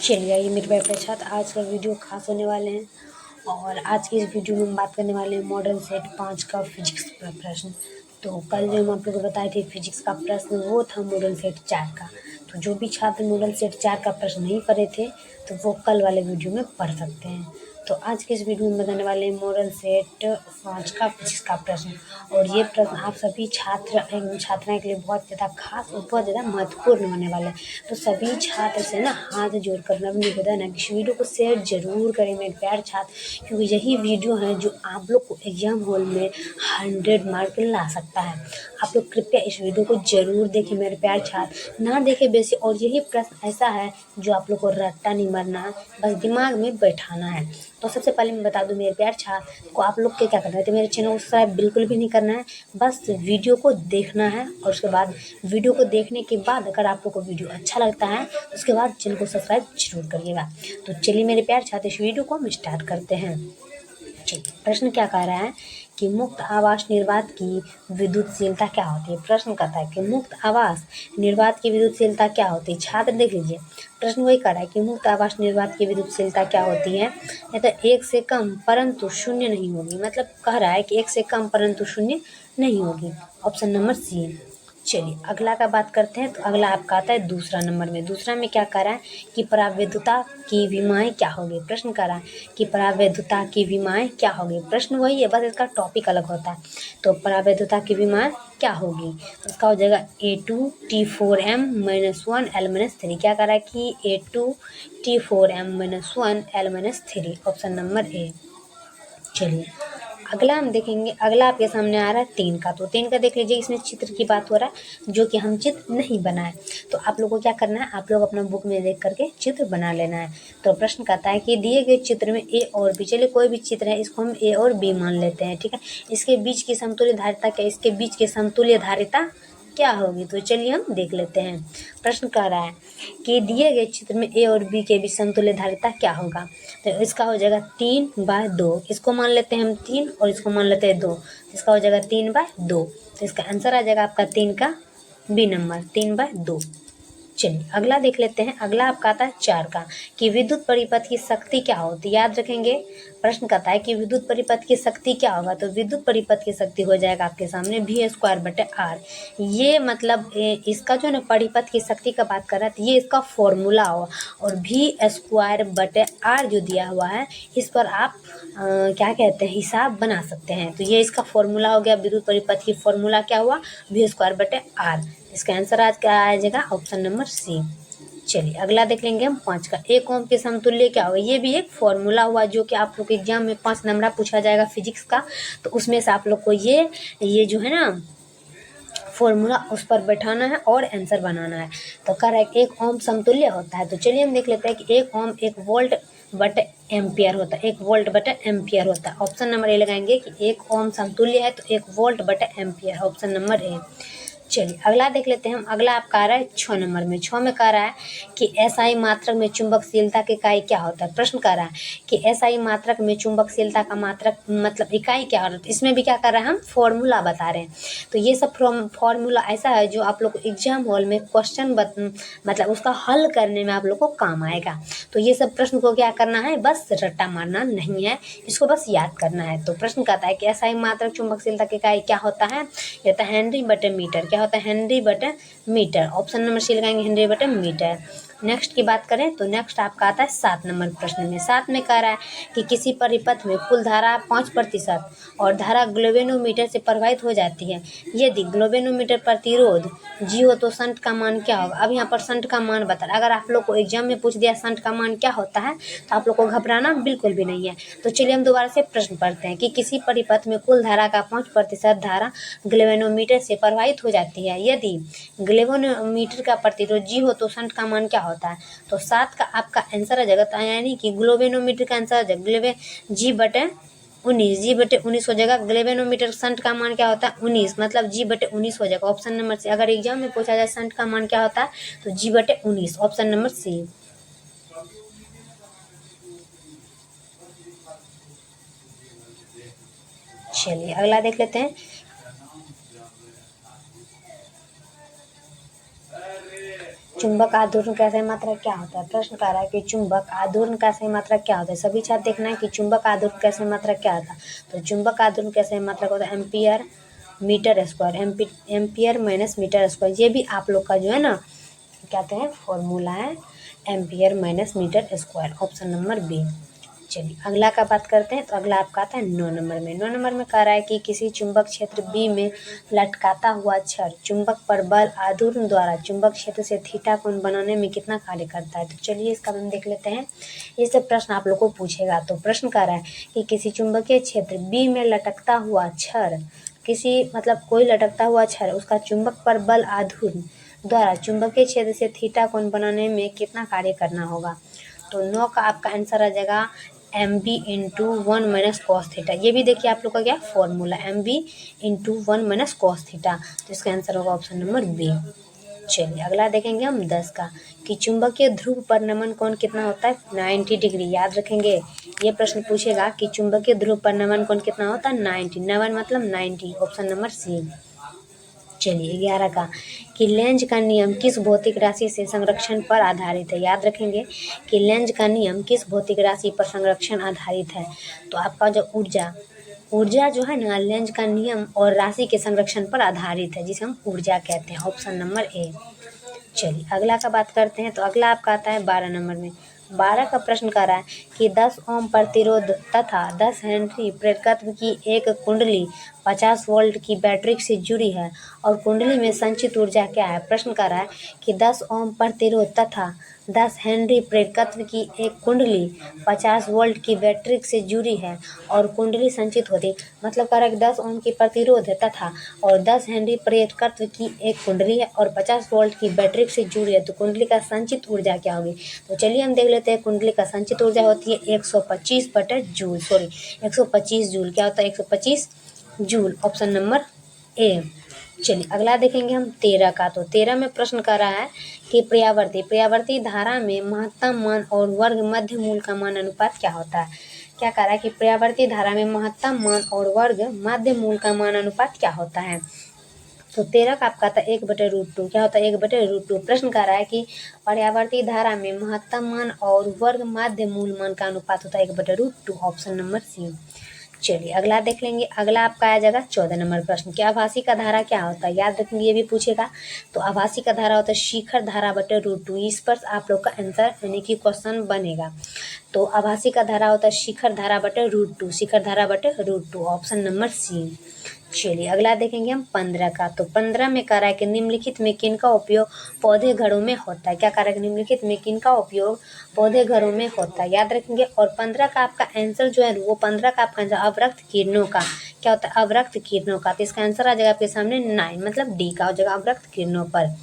चलिए ये मेरे प्यारे छात्र, आज का वीडियो खास होने वाले हैं और आज की इस वीडियो में हम बात करने वाले हैं मॉडल सेट 5 का फिजिक्स का प्रश्न। तो कल जो हम आप लोगों को बताए थे फिजिक्स का प्रश्न वो था मॉडल सेट 4 का। तो जो भी छात्र मॉडल सेट 4 का प्रश्न नहीं पढ़े थे तो वो कल वाले वीडियो में पढ़ सकते हैं। तो आज के इस वीडियो में बताने वाले हैं मॉडल सेट 5 का फिजिक्स का प्रश्न। और ये प्रश्न आप सभी छात्र एवं छात्राएं के लिए बहुत ज़्यादा खास और बहुत ज़्यादा महत्वपूर्ण होने वाला है। तो सभी छात्र से ना हाथ जोड़कर मैं निवेदन है कि इस वीडियो को शेयर जरूर करें मेरे प्यारे छात्र, क्योंकि यही वीडियो है जो आप लोग को एग्जाम हॉल में 100 मार्क ला सकता है। आप लोग कृपया इस वीडियो को जरूर देखें मेरे प्यारे छात्र, ना देखें बेसी। और यही प्रश्न ऐसा है जो आप लोग को रट्टा नहीं मारना है, बस दिमाग में बैठाना है। तो सबसे पहले मैं बता दूं मेरे प्यारे छात्र को आप लोग के क्या करना है, तो मेरे चैनल को सब्सक्राइब बिल्कुल भी नहीं करना है, बस वीडियो को देखना है। और उसके बाद वीडियो को देखने के बाद अगर आप लोग को वीडियो अच्छा लगता है उसके बाद चैनल को सब्सक्राइब जरूर करिएगा। तो चलिए मेरे प्यारे छात्र इस वीडियो को हम स्टार्ट करते हैं। प्रश्न क्या कह रहा है कि मुक्त आवास निर्वात की विद्युतशीलता क्या होती है। प्रश्न कहता है कि मुक्त आवास निर्वात की विद्युतशीलता क्या होती है। छात्र देख लीजिए, प्रश्न वही कर रहा है कि मुक्त आवास निर्वात की विद्युतशीलता क्या होती है। या तो 1 से कम परंतु शून्य नहीं होगी, मतलब कह रहा है कि 1 से कम परंतु शून्य नहीं होगी। Option number c. चलिए अगला का बात करते हैं। तो अगला आपका आता है दूसरा नंबर में। दूसरा में क्या कह रहा है कि परावैद्युता की विमाएं क्या होगी। प्रश्न कर रहा है कि परावैद्युता की विमाएं क्या होगी। प्रश्न वही है, बस इसका टॉपिक अलग होता है। तो परावैद्युता की विमाएं क्या होगी, इसका हो जाएगा A2T4M-1L-3। क्या कह रहा है कि A2T4M-1L-3, ऑप्शन नंबर ए। चलिए अगला हम देखेंगे। अगला आपके सामने आ रहा है 3 का। तो 3 का देख लीजिए, इसमें चित्र की बात हो रहा है जो कि हम चित्र नहीं बनाए। तो आप लोगों को क्या करना है, आप लोग अपना बुक में देख करके चित्र बना लेना है। तो प्रश्न कहता है कि दिए गए चित्र में ए और बी, चलिए कोई भी चित्र है इसको हम ए और बी मान लेते हैं, ठीक है। इसके बीच की समतुल्य धारिता क्या, इसके बीच की समतुल्य धारिता क्या होगी। तो चलिए हम देख लेते हैं। प्रश्न कह रहा है कि दिए गए चित्र में ए और बी के बीच समतुल्य धारिता क्या होगा। तो इसका हो जाएगा 3/2। इसको मान लेते हैं हम 3 और इसको मान लेते हैं 2, इसका हो जाएगा 3/2। तो इसका आंसर आ जाएगा आपका 3 का बी नंबर, 3/2। चलिए अगला देख लेते हैं। अगला आपका आता है 4 का कि विद्युत परिपथ की शक्ति क्या होती है। याद रखेंगे, प्रश्न कहता है कि विद्युत परिपथ की शक्ति क्या होगा। तो विद्युत परिपथ की शक्ति हो जाएगा आपके सामने V²/R। ये मतलब इसका जो है ना परिपथ की शक्ति का बात कर रहा है, तो ये इसका फॉर्मूला हुआ। और V²/R जो दिया हुआ है इस पर आप क्या कहते हैं हिसाब बना सकते हैं। तो ये इसका फॉर्मूला हो गया, विद्युत परिपथ की फॉर्मूला क्या हुआ V²/R। इसका आंसर आज क्या आ जाएगा, ऑप्शन नंबर सी। चलिए अगला देख लेंगे हम 5 का। 1 ओम के समतुल्य क्या होगा। ये भी एक फॉर्मूला हुआ जो कि आप लोग के एग्जाम में 5 नंबर पूछा जाएगा फिजिक्स का। तो उसमें से आप लोग को ये जो है ना फॉर्मूला उस पर बैठाना है और आंसर बनाना है। तो कह रहा है 1 ओम समतुल्य होता है। तो चलिए हम देख लेते हैं कि 1 ओम 1 वोल्ट बटे एम्पियर होता है। 1 वोल्ट बटे एम्पियर होता है। ऑप्शन नंबर ए लगाएंगे कि 1 ओम समतुल्य है तो 1 वोल्ट बटे एम्पियर, ऑप्शन नंबर ए। चलिए अगला देख लेते हैं हम। अगला आपका आ रहा है 6 नंबर में। 6 में कह रहा है कि एसआई मात्रक में चुंबकशीलता की इकाई क्या होता है। प्रश्न कह रहा है कि एसआई मात्रक में चुंबकशीलता का मात्रक मतलब इकाई क्या होता है। इसमें भी क्या कर रहा है, हम फॉर्मूला बता रहे हैं। तो ये सब फॉर्मूला ऐसा है जो आप लोग को एग्जाम हॉल में क्वेश्चन मतलब उसका हल करने में आप लोग को काम आएगा। तो ये सब प्रश्न को क्या करना है, बस रट्टा मारना नहीं है, इसको बस याद करना है। तो प्रश्न कहता है कि एसआई मात्रक चुंबकशीलता की इकाई क्या होता है। ये होता है हेनरी बटे मीटर। क्या होता है, हेनरी बटे मीटर। ऑप्शन नंबर सी लगाएंगे, हेनरी बटे मीटर। नेक्स्ट की बात करें तो नेक्स्ट आपका आता है 7 नंबर प्रश्न में। 7 में कह रहा है कि किसी परिपथ में कुल धारा 5% और धारा ग्लोवेनोमीटर से प्रवाहित हो जाती है। यदि ग्लोवेनोमीटर प्रतिरोध जी हो तो संट का मान क्या होगा। अब यहाँ पर संट का मान बता रहा है। अगर आप लोग को एग्जाम में पूछ दिया संट का मान क्या होता है तो आप लोग को घबराना बिल्कुल भी नहीं है। तो चलिए हम दोबारा से प्रश्न पढ़ते हैं कि किसी परिपथ में कुल धारा का 5% धारा ग्लेवेनोमीटर से प्रवाहित हो जाती है। यदि ग्लेवेनोमीटर का प्रतिरोध जी हो तो संट का मान क्या होता है। तो 7 का आपका आंसर आ जाएगा, यानी कि ग्लोवेनोमीटर का आंसर आ जाएगा G/19 हो जाएगा। ग्लेवेनोमीटर संट का मान क्या होता है 19, मतलब G/19 हो जाएगा। Option number c. अगर एग्जाम में पूछा जाए संट का मान क्या होता है तो G/19, ऑप्शन नंबर सी। चलिए अगला देख लेते हैं। चुंबक आघूर्ण का सही मात्रा क्या होता है? प्रश्न कह रहा है कि चुंबक आघूर्ण का सही मात्रा क्या होता है? सभी छात्र देखना है कि चुंबक आघूर्ण का सही मात्रा क्या होता है। तो चुंबक आघूर्ण का सही मात्रा होता है ampere metre square, ampere minus metre square. ये भी आप लोग का जो है ना क्या कहते हैं फॉर्मूला है, ampere minus metre square, option number b. चलिए अगला का बात करते हैं। तो अगला आपका आता है 9 नंबर में। 9 नंबर में कह रहा है कि किसी चुंबक क्षेत्र बी में लटकाता हुआ छड़ चुंबक पर बल आघूर्ण द्वारा चुंबक क्षेत्र से थीटा कोण बनाने में कितना कार्य करता है। तो चलिए इसका हम देख लेते हैं। ये सब प्रश्न आप लोग को पूछेगा। तो प्रश्न कह रहा है कि किसी चुंबकीय क्षेत्र बी में लटकता हुआ छड़, किसी मतलब कोई लटकता हुआ छड़ उसका चुंबक पर बल आघूर्ण द्वारा चुंबकीय क्षेत्र से थीटा कोण बनाने में कितना कार्य करना होगा। तो 9 का आपका आंसर आ जाएगा mb into 1 minus cos theta. ये भी देखिए आप लोग का क्या formula mb into 1 minus cos theta. तो इसका आंसर होगा ऑप्शन नंबर बी। चलिए अगला देखेंगे हम 10 का कि चुंबकीय ध्रुव पर नमन कोण कितना होता है 90 डिग्री। याद रखेंगे ये प्रश्न पूछेगा कि चुंबकीय ध्रुव पर नमन कोण कितना होता है 90, नमन मतलब 90, ऑप्शन नंबर सी। चलिए 11 का कि लेंज का नियम किस भौतिक राशि से संरक्षण पर आधारित है। याद रखेंगे कि लेंज का नियम किस भौतिक राशि पर संरक्षण आधारित है। तो आपका जो ऊर्जा जो है ना लेंज का नियम और राशि के संरक्षण पर आधारित है, जिसे हम ऊर्जा कहते हैं, ऑप्शन नंबर ए। चलिए अगला का बात करते हैं। तो अगला आपका आता है 12 नंबर में। 12 का प्रश्न कर रहा है कि 10 ओम प्रतिरोध तथा 10 हेनरी प्रेरकत्व की एक कुंडली 50 वोल्ट की बैटरी से जुड़ी है और कुंडली में संचित ऊर्जा क्या है। प्रश्न कर रहा है कि 10 ओम प्रतिरोध तथा 10 हेनरी प्रेरकत्व की एक कुंडली 50 वोल्ट की बैटरी से जुड़ी है और कुंडली संचित होती, मतलब कह रहा है कि 10 ओम की प्रतिरोध है तथा और 10 हेनरी प्रेरकत्व की एक कुंडली है और 50 वोल्ट की बैटरी से जुड़ी है। तो कुंडली का संचित ऊर्जा क्या होगी। तो चलिए हम देख लेते हैं। कुंडली का संचित ऊर्जा होती है 125 जूल। क्या होता है 125 जूल, ऑप्शन नंबर ए। चलिए अगला देखेंगे हम 13 का। तो 13 में प्रश्न कर रहा है कि प्रयावर्ती धारा में महत्तम मान और वर्ग मध्य मूल का मान अनुपात क्या होता है। क्या कह रहा है कि प्रयावर्ती धारा में महत्तम मान और वर्ग मध्य मूल का मान अनुपात क्या होता है। तो 13 का आपका था 1/√2। क्या होता है 1/√2। प्रश्न कर रहा है कि पर्यावर्ती धारा में महत्तम मान और वर्ग माध्य मूल मान का अनुपात होता है 1/√2, ऑप्शन नंबर सी। चलिए अगला देख लेंगे। अगला आपका आ जाएगा 14 नंबर प्रश्न कि आभासी का धारा क्या होता है। याद रखेंगे ये भी पूछेगा। तो आभासी का धारा होता है शिखर धारा बटे √2। इस पर आप लोग का आंसर यानी कि क्वेश्चन बनेगा। तो आभासी का धारा होता है शिखर धारा बटे √2, शिखर धारा बटे √2, ऑप्शन नंबर सी। चलिए अगला देखेंगे हम 15 का। तो 15 में कह रहा है कि निम्नलिखित में किनका उपयोग पौधे घरों में होता है। क्या कह रहा है कि निम्नलिखित में किनका उपयोग पौधे घरों में होता है। याद रखेंगे। और 15 का आपका आंसर जो है वो 15 का आपका आंसर अवरक्त किरणों का क्या होता है अवरक्त किरणों का। तो इसका आंसर आ जाएगा आपके सामने 9, मतलब डी का हो जाएगा अवरक्त किरणों पर।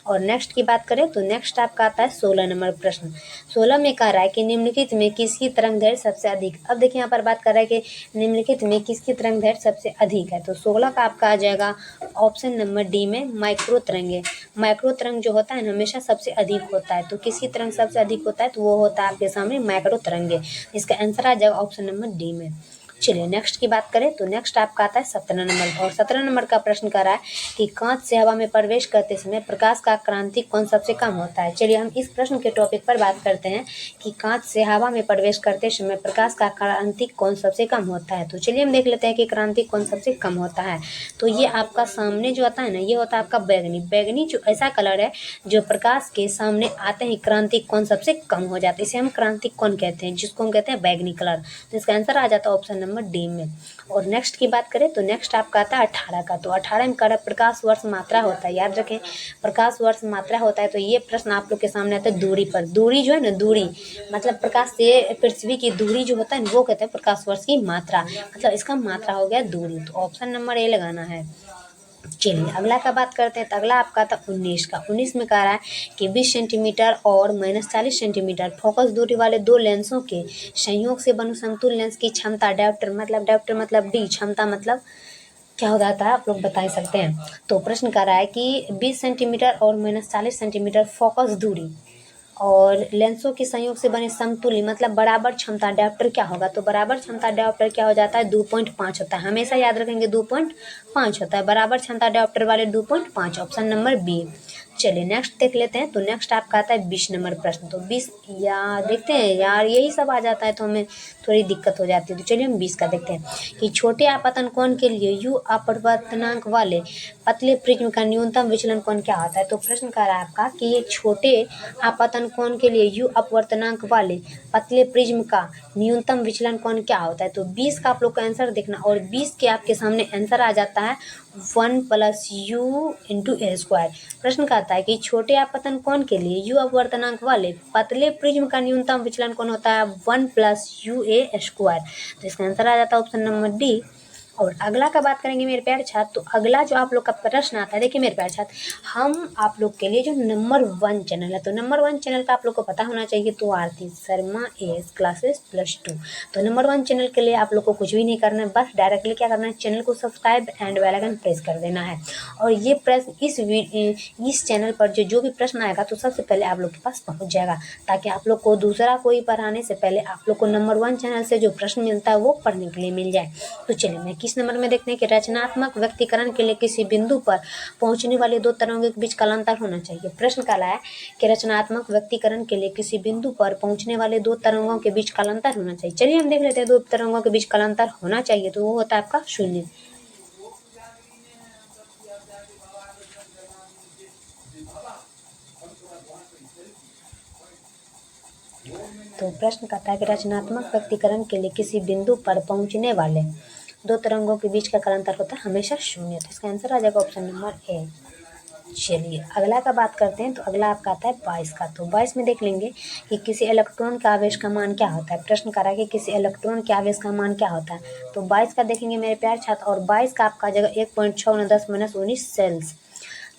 और नेक्स्ट की बात करें तो नेक्स्ट आपका आता है 16 नंबर प्रश्न। 16 में कह रहा है कि निम्नलिखित में किसकी तरंग दैर्घ्य सबसे अधिक। अब देखिए यहाँ पर बात कर रहा है कि निम्नलिखित में किसकी तरंग दैर्घ्य सबसे अधिक है। तो 16 का आपका आ जाएगा ऑप्शन नंबर डी में माइक्रो तरंगे। माइक्रो तरंग जो होता है ना हमेशा सबसे अधिक होता है। तो किसकी तरंग सबसे अधिक होता है तो वो होता है आपके सामने माइक्रो तरंगे। इसका आंसर आ जाएगा ऑप्शन नंबर डी में। चलिए नेक्स्ट की बात करें तो नेक्स्ट आपका आता है 17 नंबर। और 17 नंबर का प्रश्न कर रहा है कि कांच से हवा में प्रवेश करते समय प्रकाश का क्रांतिक कोण सबसे कम होता है। चलिए हम इस प्रश्न के टॉपिक पर बात करते हैं कि कांच से हवा में प्रवेश करते समय प्रकाश का क्रांतिक कोण सबसे कम होता है। तो चलिए हम देख लेते हैं कि क्रांतिक कोण सबसे कम होता है। तो ये आपका सामने जो आता है ना ये होता है आपका बैगनी। बैगनी जो ऐसा कलर है जो प्रकाश के सामने आते ही क्रांतिक कोण सबसे कम हो जाता है, इसे हम क्रांतिक कोण कहते हैं, जिसको हम कहते हैं बैगनी कलर। तो इसका आंसर आ जाता है ऑप्शन नंबर डी में। और नेक्स्ट की बात करें तो नेक्स्ट आपका आता है 18 का। तो 18 में कह प्रकाश वर्ष मात्रा होता है। याद रखें प्रकाश वर्ष मात्रा होता है। तो ये प्रश्न आप लोग के सामने आता है दूरी पर। दूरी जो है ना दूरी मतलब प्रकाश से पृथ्वी की दूरी जो होता है ना वो कहते हैं प्रकाश वर्ष की मात्रा, मतलब इसका मात्रा हो गया दूरी। तो ऑप्शन नंबर ए लगाना है। चलिए अगला का बात करते हैं। तो अगला आपका था 19 का। 19 में कह रहा है कि 20 सेंटीमीटर और -40 सेंटीमीटर फोकस दूरी वाले दो लेंसों के संयोग से बने समतुल्य लेंस की क्षमता डायोप्टर मतलब डी, क्षमता मतलब क्या हो जाता है आप लोग बता सकते हैं। तो प्रश्न कर रहा है कि 20 सेंटीमीटर और -40 सेंटीमीटर फोकस दूरी और लेंसों के संयोग से बने समतुल्य मतलब बराबर क्षमता डायोप्टर क्या होगा। तो बराबर क्षमता डायोप्टर क्या हो जाता है 2.5 होता है। हमेशा याद रखेंगे 2.5 होता है बराबर क्षमता डायोप्टर वाले 2.5, ऑप्शन नंबर बी। चलिए नेक्स्ट देख लेते हैं। तो नेक्स्ट आपका आता है 20 नंबर प्रश्न। तो 20 या देखते हैं यार, यही सब आ जाता है तो हमें थोड़ी दिक्कत हो जाती है। तो चलिए हम 20 का देखते हैं कि छोटे आपतन कोण के लिए यू अपवर्तनांक वाले पतले प्रिज्म का न्यूनतम विचलन कोण क्या होता है। तो प्रश्न कह रहा है आपका कि ये छोटे आपतन कोण के लिए यू अपवर्तनांक वाले पतले प्रिज्म का न्यूनतम विचलन कोण क्या होता है। तो 20 का आप लोग को आंसर देखना, और 20 के आपके सामने आंसर आ जाता है 1 + u × a²। प्रश्न कहता है कि छोटे आपतन कोण के लिए यू अपवर्तनांक वाले पतले प्रिज्म का न्यूनतम विचलन कोण होता है 1 + u² तो इसका आंसर आ जाता है ऑप्शन नंबर डी। और अगला का बात करेंगे मेरे प्यारे छात्र। तो अगला जो आप लोग का प्रश्न आता है, देखिए मेरे प्यारे छात्र, हम आप लोग के लिए जो नंबर 1 चैनल है, तो नंबर 1 चैनल का आप लोग को पता होना चाहिए। तो आरती शर्मा एस क्लासेस +2। तो नंबर 1 चैनल के लिए आप लोग को कुछ भी नहीं करना है, बस डायरेक्टली क्या करना है, चैनल को subscribe and bell icon press कर देना है। और ये प्रश्न इस चैनल पर जो भी प्रश्न आएगा तो सबसे पहले आप लोग के पास पहुंच जाएगा, ताकि आप लोग को दूसरा कोई पढ़ाने से पहले आप लोग को नंबर 1 चैनल से जो प्रश्न मिलता है वो पढ़ने के लिए मिल जाए। तो चलिए मैं किस नंबर में देखते हैं कि रचनात्मक व्यक्तिकरण के लिए किसी बिंदु पर पहुंचने वाले दो तरंगों के बीच कालांतर होना चाहिए। प्रश्न काला है कि रचनात्मक व्यक्तिकरण के लिए किसी बिंदु पर पहुंचने वाले दो तरंगों के बीच कालांतर होना चाहिए। चलिए हम देख लेते हैं, दो तरंगों के बीच कालांतर होना चाहिए तो वो होता है आपका 0। तो प्रश्न कहता है कि रचनात्मक व्यक्तिकरण के लिए किसी बिंदु पर पहुंचने वाले दो तरंगों के बीच का कालांतर होता है हमेशा 0। तो इसका आंसर आ जाएगा ऑप्शन नंबर ए। चलिए अगला का बात करते हैं। तो अगला आपका आता है 22 का। तो 22 में देख लेंगे कि किसी इलेक्ट्रॉन का आवेश का मान क्या होता है। प्रश्न कर रहा है कि किसी इलेक्ट्रॉन के आवेश का मान क्या होता है। तो 22 का देखेंगे मेरे प्यारे छात्र, और 22 का आपका जगह 1.6 × 10⁻19 सेल्स।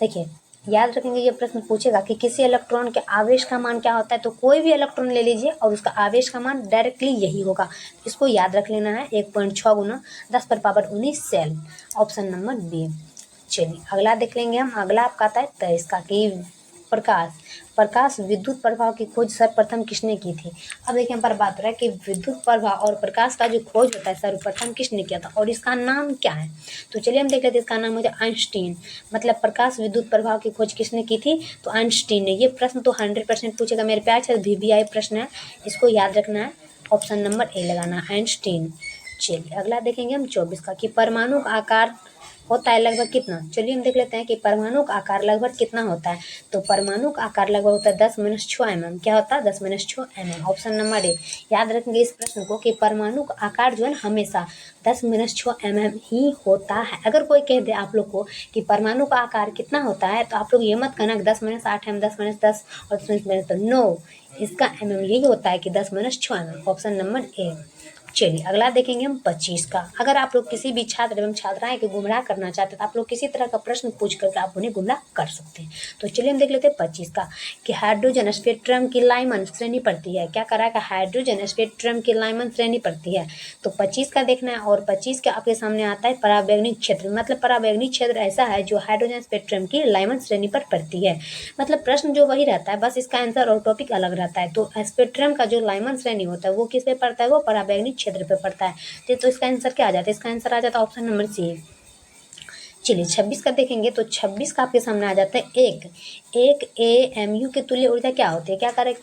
देखिए याद रखेंगे, ये प्रश्न पूछेगा कि किसी इलेक्ट्रॉन के आवेश का मान क्या होता है। तो कोई भी इलेक्ट्रॉन ले लीजिए और उसका आवेश का मान डायरेक्टली यही होगा, इसको याद रख लेना है, 1.6 × 10⁻19 सेल, ऑप्शन नंबर बी। चलिए अगला देख लेंगे हम। अगला आपका आता है 23 का कि प्रकाश विद्युत प्रभाव की खोज सर्वप्रथम किसने की थी। अब देखिए यहाँ पर बात हो रहा है कि विद्युत प्रभाव और प्रकाश का जो खोज होता है सर्वप्रथम किसने किया था और इसका नाम क्या है। तो चलिए हम देख लेते हैं, इसका नाम मुझे आइंस्टीन, मतलब प्रकाश विद्युत प्रभाव की खोज किसने की थी। तो आइंस्टीन ने। ये प्रश्न तो 100% पूछेगा मेरे प्यार से, VVI प्रश्न है, इसको याद रखना है, ऑप्शन नंबर ए लगाना, आइंस्टीन। चलिए अगला देखेंगे हम 24 का कि परमाणु का आकार होता है लगभग कितना। चलिए हम देख लेते हैं कि परमाणु का आकार लगभग कितना होता है। तो परमाणु का आकार लगभग होता है 10⁻6 mm। क्या होता है, 10⁻6 mm, ऑप्शन नंबर ए। याद रखेंगे इस प्रश्न को कि परमाणु का आकार जो है ना हमेशा 10⁻6 mm ही होता है। अगर कोई कह दे आप लोग को कि परमाणु का आकार कितना होता है, तो आप लोग ये मत कहना कि 10⁻8 mm, 10⁻10 और 10⁻10, तो नो, इसका mm यही होता है कि 10⁻6 mm, ऑप्शन नंबर ए। चलिए अगला देखेंगे हम 25 का। अगर आप लोग किसी भी छात्र एवं छात्राएं को गुमराह करना चाहते हैं तो आप लोग किसी तरह का प्रश्न पूछ करके आप उन्हें गुमराह कर सकते हैं। तो चलिए हम देख लेते हैं 25 का कि हाइड्रोजन स्पेक्ट्रम की लाइमन श्रेणी पड़ती है। क्या करा है, हाइड्रोजन स्पेक्ट्रम की लाइमन श्रेणी पड़ती है। तो 25 का देखना है, और 25 का आपके सामने आता है परावैंगनिक क्षेत्र। मतलब परावैंगनिक क्षेत्र ऐसा है जो हाइड्रोजन स्पेक्ट्रम की लाइमन श्रेणी पर पड़ती है। मतलब प्रश्न जो वही रहता है, बस इसका आंसर और टॉपिक अलग रहता है। तो स्पेक्ट्रम का जो लाइमन श्रेणी होता है वो किस पे पड़ता है, वो परावैंगनिक क्षेत्र पे पड़ता है। तो इसका आंसर क्या आ जाता है, इसका आंसर आ जाता है ऑप्शन नंबर सी। चलिए 26 का देखेंगे। तो 26 का आपके सामने आ जाता है एक AMU के तुल्य ऊर्जा क्या होती है। क्या करें,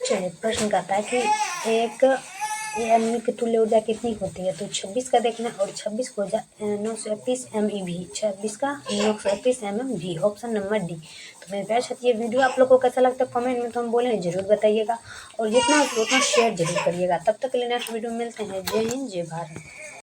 चलिए प्रश्न कहता है कि एक AMU की तुल्य ऊर्जा कितनी होती है। तो 26 का देखना, और 26 को 931 MeV, 26 का 931 MeV, ऑप्शन नंबर डी। तो मेरे प्यारे साथी, ये वीडियो आप लोगों को कैसा लगता है कमेंट में तो हम बोले जरूर बताइएगा, और जितना हो उतना शेयर जरूर करिएगा। तब तक के लिए नेक्स्ट वीडियो में मिलते हैं। जय हिंद, जय भारत।